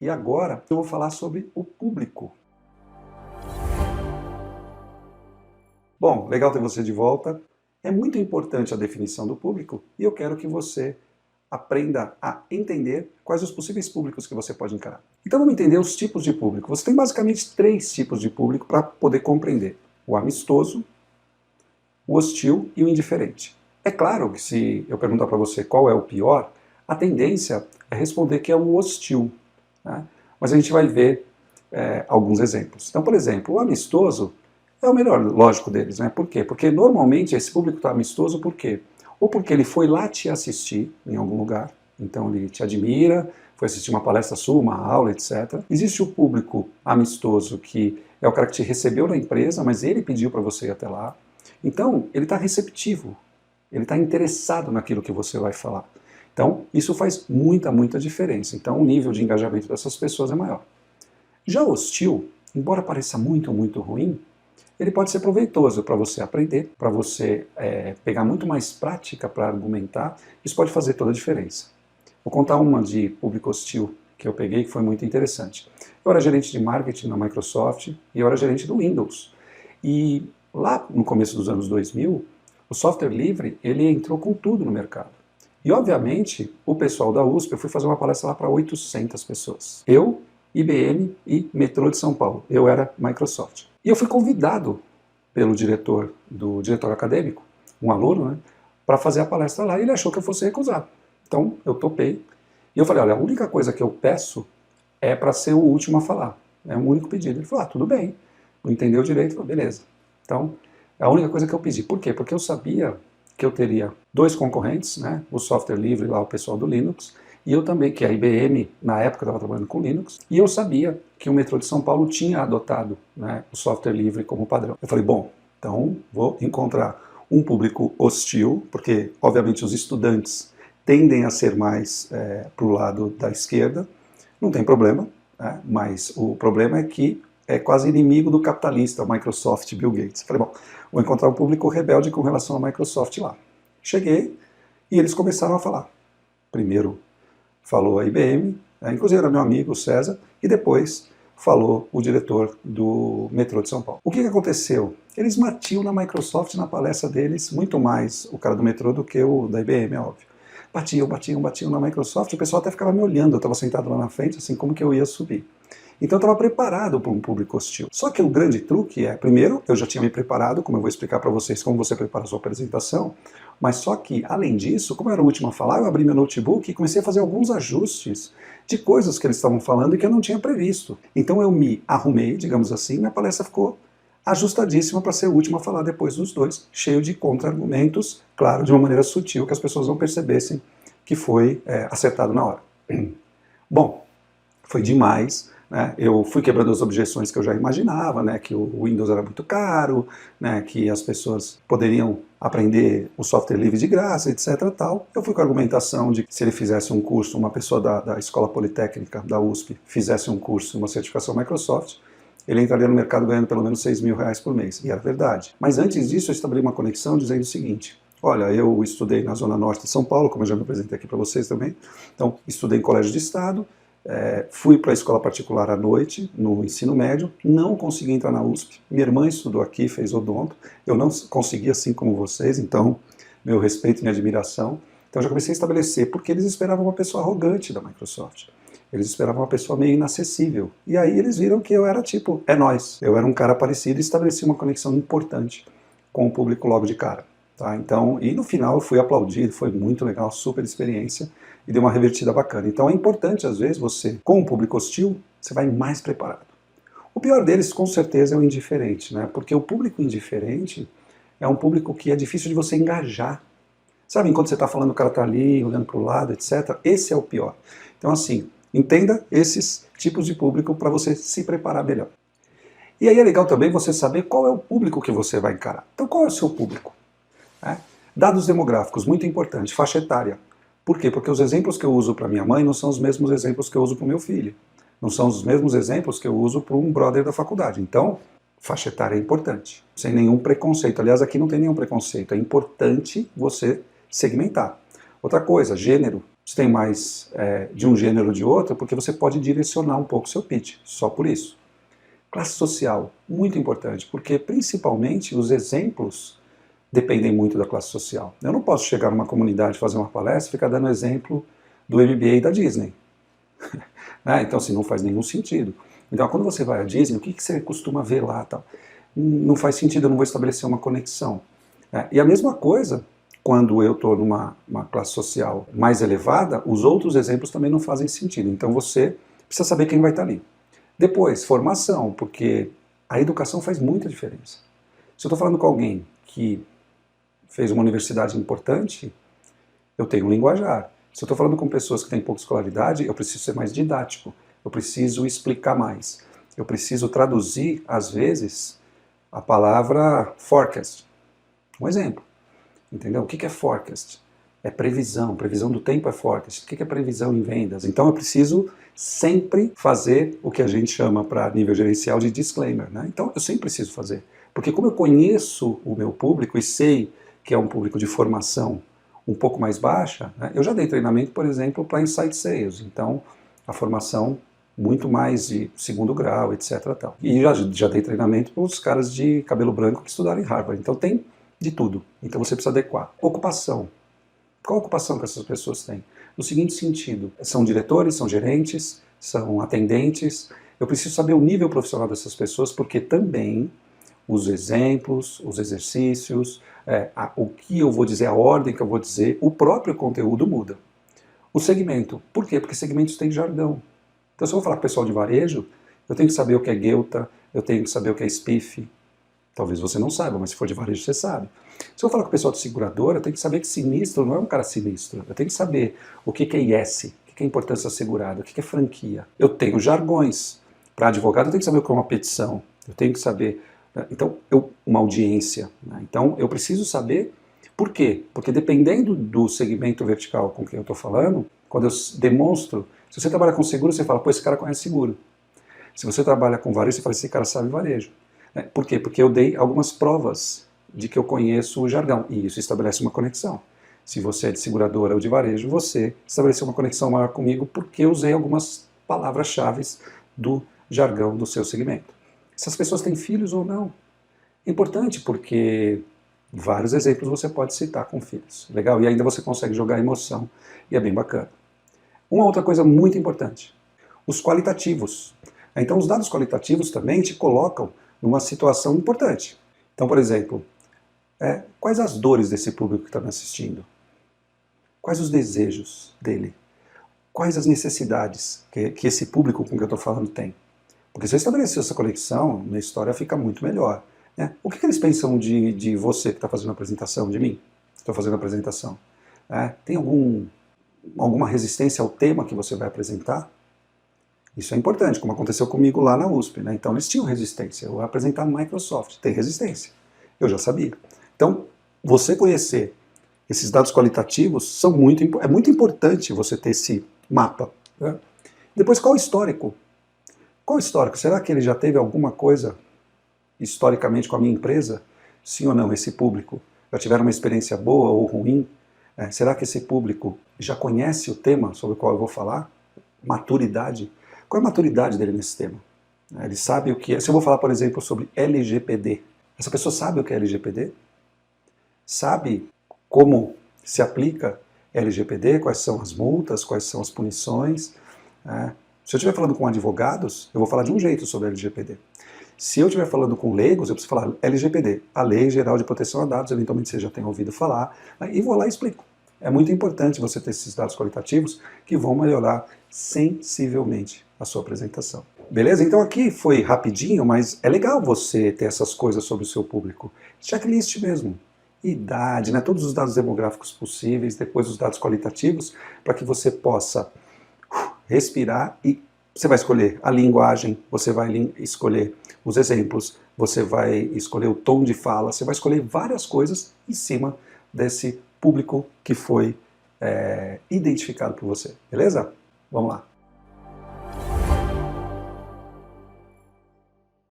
E agora eu vou falar sobre o público. Bom, legal ter você de volta. É muito importante a definição do público e eu quero que você aprenda a entender quais os possíveis públicos que você pode encarar. Então vamos entender os tipos de público. Você tem basicamente 3 tipos de público para poder compreender: o amistoso, o hostil e o indiferente. É claro que se eu perguntar para você qual é o pior, a tendência é responder que é o hostil, né? Mas a gente vai ver alguns exemplos. Então, por exemplo, o amistoso é o melhor, lógico, deles, né? Por quê? Porque normalmente esse público está amistoso por quê? Ou porque ele foi lá te assistir em algum lugar, então ele te admira, foi assistir uma palestra sua, uma aula, etc. Existe o público amistoso, que é o cara que te recebeu na empresa, mas ele pediu para você ir até lá. Então, ele está receptivo, ele está interessado naquilo que você vai falar. Então, isso faz muita diferença. Então, o nível de engajamento dessas pessoas é maior. Já o hostil, embora pareça muito ruim, ele pode ser proveitoso para você aprender, para você pegar muito mais prática para argumentar. Isso pode fazer toda a diferença. Vou contar uma de público hostil que eu peguei que foi muito interessante. Eu era gerente de marketing na Microsoft e eu era gerente do Windows. E lá no começo dos anos 2000, o software livre ele entrou com tudo no mercado. E obviamente o pessoal da USP, eu fui fazer uma palestra lá para 800 pessoas. Eu, IBM e Metrô de São Paulo. Eu era Microsoft. E eu fui convidado pelo diretor do diretor acadêmico, um aluno, né, para fazer a palestra lá, e ele achou que eu fosse recusar. Então eu topei. E eu falei, olha, a única coisa que eu peço é para ser o último a falar. É um único pedido. Ele falou, tudo bem. Não entendeu direito, falou, beleza. Então, é a única coisa que eu pedi. Por quê? Porque eu sabia que eu teria 2 concorrentes, né, o software livre lá, o pessoal do Linux, e eu também, que a IBM, na época, estava trabalhando com Linux, e eu sabia que o metrô de São Paulo tinha adotado, né, o software livre como padrão. Eu falei, bom, então vou encontrar um público hostil, porque, obviamente, os estudantes tendem a ser mais para o lado da esquerda, não tem problema, né, mas o problema é que é quase inimigo do capitalista, Microsoft, Bill Gates. Eu falei, bom, vou encontrar um público rebelde com relação à Microsoft lá. Cheguei e eles começaram a falar. Primeiro falou a IBM, inclusive era meu amigo, o César, e depois falou o diretor do metrô de São Paulo. O que aconteceu? Eles batiam na Microsoft, na palestra deles, muito mais o cara do metrô do que o da IBM, é óbvio. Batiam na Microsoft, o pessoal até ficava me olhando, eu estava sentado lá na frente, assim, como que eu ia subir. Então eu estava preparado para um público hostil. Só que o grande truque é, primeiro, eu já tinha me preparado, como eu vou explicar para vocês como você prepara a sua apresentação, mas só que, além disso, como eu era o último a falar, eu abri meu notebook e comecei a fazer alguns ajustes de coisas que eles estavam falando e que eu não tinha previsto. Então eu me arrumei, digamos assim, minha palestra ficou ajustadíssima para ser o último a falar depois dos dois, cheio de contra-argumentos, claro, de uma maneira sutil, que as pessoas não percebessem que foi acertado na hora. Bom, foi demais, né? Eu fui quebrando as objeções que eu já imaginava, né? Que o Windows era muito caro, né? Que as pessoas poderiam aprender o software livre de graça, etc. Tal. Eu fui com a argumentação de que se ele fizesse um curso, uma pessoa da Escola Politécnica, da USP, fizesse um curso, uma certificação Microsoft, ele entraria no mercado ganhando pelo menos R$6.000 por mês. E era verdade. Mas antes disso, eu estabeleci uma conexão dizendo o seguinte: olha, eu estudei na Zona Norte de São Paulo, como eu já me apresentei aqui para vocês também. Então, estudei em colégio de estado, fui para a escola particular à noite, no ensino médio, não consegui entrar na USP. Minha irmã estudou aqui, fez odonto. Eu não consegui assim como vocês, então, meu respeito e minha admiração. Então, já comecei a estabelecer, porque eles esperavam uma pessoa arrogante da Microsoft. Eles esperavam uma pessoa meio inacessível. E aí eles viram que eu era tipo, é nós. Eu era um cara parecido e estabeleci uma conexão importante com o público logo de cara. Tá? Então, e no final eu fui aplaudido, foi muito legal, super experiência e deu uma revertida bacana. Então é importante, às vezes, você, com o público hostil, você vai mais preparado. O pior deles, com certeza, é o indiferente, né? Porque o público indiferente é um público que é difícil de você engajar. Sabe, enquanto você está falando, o cara está ali, olhando para o lado, etc. Esse é o pior. Então, assim, entenda esses tipos de público para você se preparar melhor. E aí é legal também você saber qual é o público que você vai encarar. Então, qual é o seu público? Dados demográficos, muito importante, faixa etária. Por quê? Porque os exemplos que eu uso para minha mãe não são os mesmos exemplos que eu uso para o meu filho. Não são os mesmos exemplos que eu uso para um brother da faculdade. Então, faixa etária é importante, sem nenhum preconceito. Aliás, aqui não tem nenhum preconceito, é importante você segmentar. Outra coisa, gênero. se tem mais de um gênero ou de outro, porque você pode direcionar um pouco o seu pitch, só por isso. Classe social, muito importante, porque principalmente os exemplos dependem muito da classe social. Eu não posso chegar numa comunidade, fazer uma palestra e ficar dando exemplo do MBA da Disney. Então, assim, não faz nenhum sentido. Então, quando você vai à Disney, o que você costuma ver lá? Tal? Não faz sentido, eu não vou estabelecer uma conexão. E a mesma coisa, quando eu estou numa classe social mais elevada, os outros exemplos também não fazem sentido. Então, você precisa saber quem vai estar ali. Depois, formação, porque a educação faz muita diferença. Se eu estou falando com alguém que fez uma universidade importante, eu tenho um linguajar. Se eu estou falando com pessoas que têm pouca escolaridade, eu preciso ser mais didático, eu preciso explicar mais, eu preciso traduzir, às vezes, a palavra forecast. Um exemplo, entendeu? O que é forecast? É previsão, previsão do tempo é forecast. O que é previsão em vendas? Então eu preciso sempre fazer o que a gente chama para nível gerencial de disclaimer, né? Então eu sempre preciso fazer, porque como eu conheço o meu público e sei que é um público de formação um pouco mais baixa, né? Eu já dei treinamento, por exemplo, para Inside Sales, então a formação muito mais de segundo grau, etc. Tal. E já dei treinamento para os caras de cabelo branco que estudaram em Harvard, então tem de tudo, então você precisa adequar. Ocupação. Qual a ocupação que essas pessoas têm? No seguinte sentido, são diretores, são gerentes, são atendentes, eu preciso saber o nível profissional dessas pessoas, porque também os exemplos, os exercícios, o que eu vou dizer, a ordem que eu vou dizer, o próprio conteúdo muda. O segmento, por quê? Porque segmentos têm jargão. Então se eu vou falar com o pessoal de varejo, eu tenho que saber o que é Guelta, eu tenho que saber o que é SPIF, talvez você não saiba, mas se for de varejo você sabe. Se eu falar com o pessoal de seguradora, eu tenho que saber que sinistro não é um cara sinistro. Eu tenho que saber o que é IS, o que é importância assegurada, o que é franquia. Eu tenho jargões. Para advogado eu tenho que saber o que é uma petição. Eu tenho que saber... Então, uma audiência. Né? Então, eu preciso saber por quê. Porque dependendo do segmento vertical com quem eu estou falando, quando eu demonstro... Se você trabalha com seguro, você fala, pô, esse cara conhece seguro. Se você trabalha com varejo, você fala, esse cara sabe varejo. Por quê? Porque eu dei algumas provas de que eu conheço o jargão, e isso estabelece uma conexão. Se você é de seguradora ou de varejo, você estabeleceu uma conexão maior comigo porque eu usei algumas palavras-chave do jargão do seu segmento. Essas pessoas têm filhos ou não? É importante porque vários exemplos você pode citar com filhos. Legal? E ainda você consegue jogar emoção, e é bem bacana. Uma outra coisa muito importante, os qualitativos. Então os dados qualitativos também te colocam numa situação importante. Então, por exemplo, quais as dores desse público que está me assistindo? Quais os desejos dele? Quais as necessidades que esse público com que eu estou falando tem? Porque se eu estabelecer essa conexão, minha história fica muito melhor. Né? O que eles pensam de você que está fazendo a apresentação, de mim, que estou fazendo a apresentação? Tem alguma resistência ao tema que você vai apresentar? Isso é importante, como aconteceu comigo lá na USP. Né? Então eles tinham resistência. Eu vou apresentar no Microsoft, tem resistência. Eu já sabia. Então, você conhecer esses dados qualitativos é muito importante você ter esse mapa. Né? Depois, qual o histórico? Qual o histórico? Será que ele já teve alguma coisa historicamente com a minha empresa? Sim ou não, esse público? Já tiveram uma experiência boa ou ruim? Será que esse público já conhece o tema sobre o qual eu vou falar? Maturidade. Qual é a maturidade dele nesse tema? Ele sabe o que é. Se eu vou falar, por exemplo, sobre LGPD, essa pessoa sabe o que é LGPD? Sabe como se aplica LGPD? Quais são as multas? Quais são as punições? Se eu estiver falando com advogados, eu vou falar de um jeito sobre LGPD. Se eu estiver falando com leigos, eu preciso falar LGPD, a Lei Geral de Proteção a Dados, eventualmente você já tem ouvido falar, e vou lá e explico. É muito importante você ter esses dados qualitativos que vão melhorar sensivelmente a sua apresentação. Beleza? Então aqui foi rapidinho, mas é legal você ter essas coisas sobre o seu público. Checklist mesmo. Idade, né? Todos os dados demográficos possíveis, depois os dados qualitativos, para que você possa respirar e você vai escolher a linguagem, você vai escolher os exemplos, você vai escolher o tom de fala, você vai escolher várias coisas em cima desse público que foi identificado por você. Beleza? Vamos lá.